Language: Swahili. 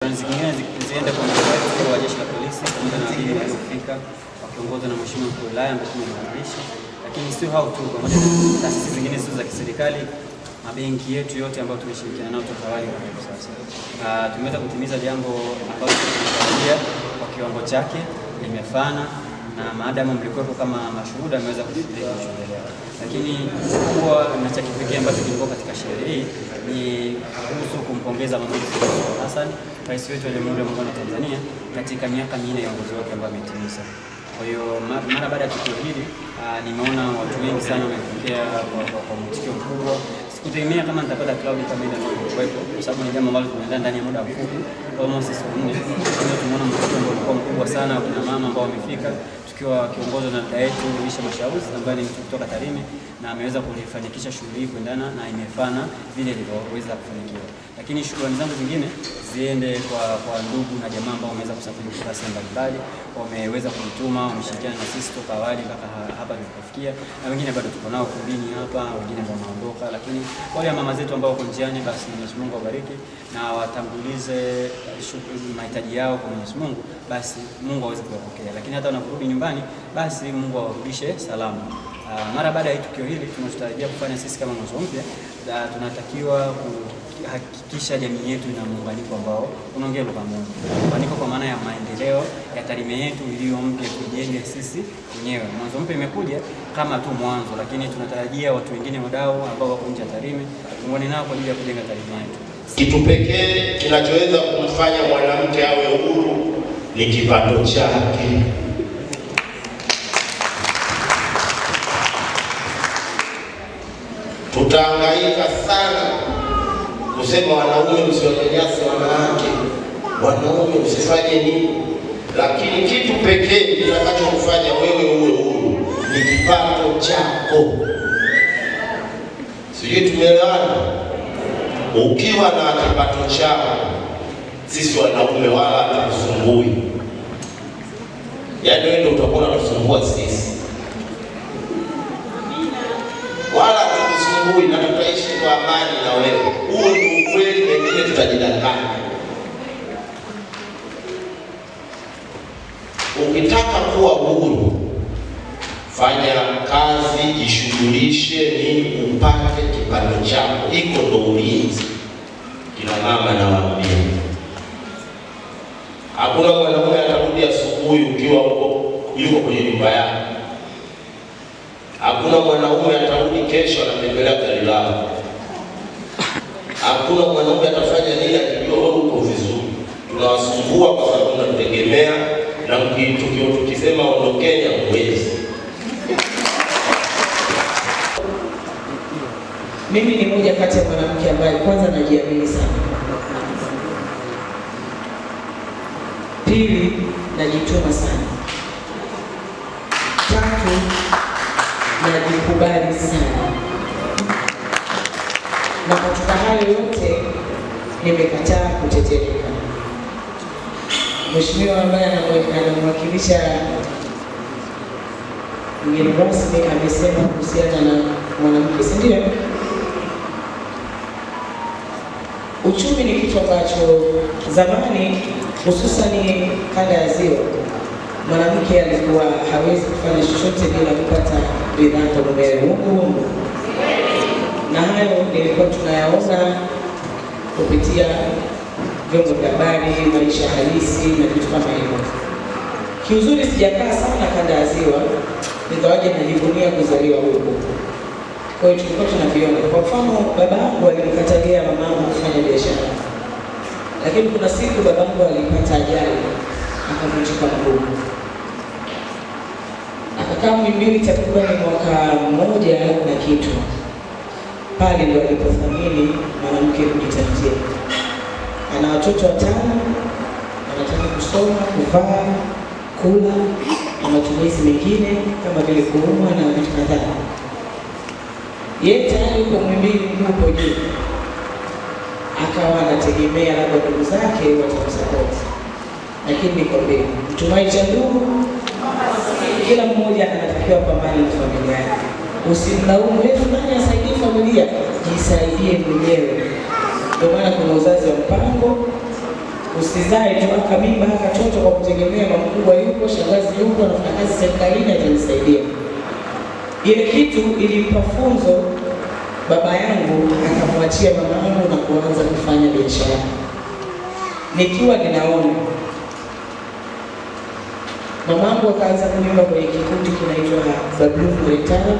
shukrani zingine ziende kwa mkuu wa jeshi la polisi pamoja na wageni waliofika wakiongozwa na mheshimiwa mkuu wa wilaya ambaye tumemkaribisha, lakini sio hao tu, pamoja na taasisi zingine zisizo za kiserikali, mabenki yetu yote ambayo tumeshirikiana nao toka awali mpaka hivi sasa. Tumeweza kutimiza jambo ambalo tulitarajia kwa kiwango chake, limefana na maadamu mlikuwepo kama mashuhuda ameweza kushuhudia. Lakini kubwa na cha kipekee ambacho kilikuwa katika sherehe hii ni kuhusu kumpongeza Mama Suluhu Hassan, rais wetu wa Jamhuri ya Muungano wa Tanzania, katika miaka 4 ya uongozi wake ambayo ametimiza. Kwa hiyo mara baada ya tukio hili nimeona watu wengi sana wamepokea kwa mwitikio mkubwa. Sikutegemea kama nitapata crowd kama ile nilikuwepo, kwa sababu ni jambo ambalo tumeandaa ndani ya muda mfupi, almost siku 4. Kwa tumeona mwitikio mkubwa sana wa kina mama ambao wamefika, tukiwa kiongozwa na dada yetu Lisha Mashauzi ambaye ni mtu kutoka Tarime, na ameweza kulifanikisha shughuli hii kuendana na imefana vile ilivyoweza kufanikiwa. Lakini shukrani zangu zingine ziende kwa ndugu na jamaa ambao wameweza kusafiri kutoka sehemu mbalimbali, wameweza kujituma, wameshirikiana na sisi toka awali mpaka hapa tulipofikia, na wengine bado tuko nao kumbini hapa, wengine ndio wanaondoka. Lakini wale mama zetu ambao wako njiani, basi Mwenyezi Mungu awabariki na watangulize mahitaji yao kwa Mwenyezi Mungu, basi Mungu aweze kuwapokea. Lakini hata wanaporudi nyumbani, basi Mungu awarudishe salama. Mara baada ya tukio hili tunachotarajia kufanya sisi kama Mwanzo Mpya, tunatakiwa kuhakikisha jamii yetu ina muunganiko ambao unaongea lugha moja. Muunganiko kwa maana ya maendeleo ya Tarime yetu iliyo mpya, tujenge sisi wenyewe. Mwanzo Mpya imekuja kama tu mwanzo, lakini tunatarajia watu wengine, wadau ambao wako nje ya Tarime, tuungane nao kwa ajili ya kujenga Tarime yetu. Kitu pekee kinachoweza kumfanya mwanamke awe huru ni kipato chake. Tutahangaika sana kusema wanaume msiwanyanyase wanawake, wanaume msifanye nini, lakini kitu pekee kitakachokufanya wewe uwe huru ni kipato chako. Sijui tumeelewana? Ukiwa na kipato chako, sisi wanaume wala hatukusumbui. Yaani wewe ndio utakuwa unatusumbua sisi, wala hatukusumbui, na tutaishi kwa amani na wewe. Huo ni ukweli, pengine tutajidanganya. Ukitaka kuwa huru, fanya kazi, jishughulishe nini upate kipato chako. Iko ndo ulinzi. Kina mama na waambia, hakuna mwanaume atarudi asubuhi ukiwa yuko kwenye nyumba yako. Hakuna mwanaume atarudi kesho anatembelea gari lako. Hakuna mwanaume atafanya nini akijua wewe uko vizuri. Tunawasumbua kwa sababu tunategemea, na tukisema ondokeni hamwezi. Mimi ni mmoja kati ya mwanamke ambaye kwanza najiamini sana. Pili, najituma sana. Tatu, najikubali sana. Na katika hayo yote nimekataa kutetereka. Mheshimiwa ambaye anamwakilisha mgeni rasmi amesema kuhusiana na mwanamke, si ndio? Uchumi ni kitu ambacho zamani, hususani kanda ya Ziwa, mwanamke alikuwa hawezi kufanya chochote bila kupata bidhaa kwa mumewe. Na hayo nilikuwa tunayaona kupitia vyombo vya habari, maisha halisi na vitu kama hivyo. Kiuzuri sijakaa sana kanda ya Ziwa, nikawaje najivunia kuzaliwa huko. Kwa hiyo tulikuwa tunaviona. Kwa mfano, babangu alimkatalia mamangu kufanya biashara, lakini kuna siku babangu alipata ajali, akavunjika mguu. Akakaa Muhimbili takriban mwaka 1 na kitu. Pale ndio alipothamini mwanamke kujitafutia. Ana watoto 5, anataka kusoma, kuvaa, kula na matumizi mengine kama vile kuumwa na vitu kadhaa. Yeye tayari yuko Muhimbili, yuko juu, akawa anategemea labda ndugu zake watamsupport. Lakini nikwambie, mtumai cha ndugu, kila mmoja anatakiwa pambana na familia yake. Usimlaumu wewe nani asaidie familia, jisaidie mwenyewe. Ndio maana kuna uzazi wa mpango, Usizae tu akamimba akatoto kwa kutegemea mkubwa yuko, shangazi yuko, anafanya kazi serikalini atanisaidia. Ile kitu ilimpa funzo baba yangu, akamwachia mama yangu na kuanza kufanya biashara. Nikiwa ninaona mamangu akaanza kuimba kwenye kikundi kinaitwa The Blue Retire,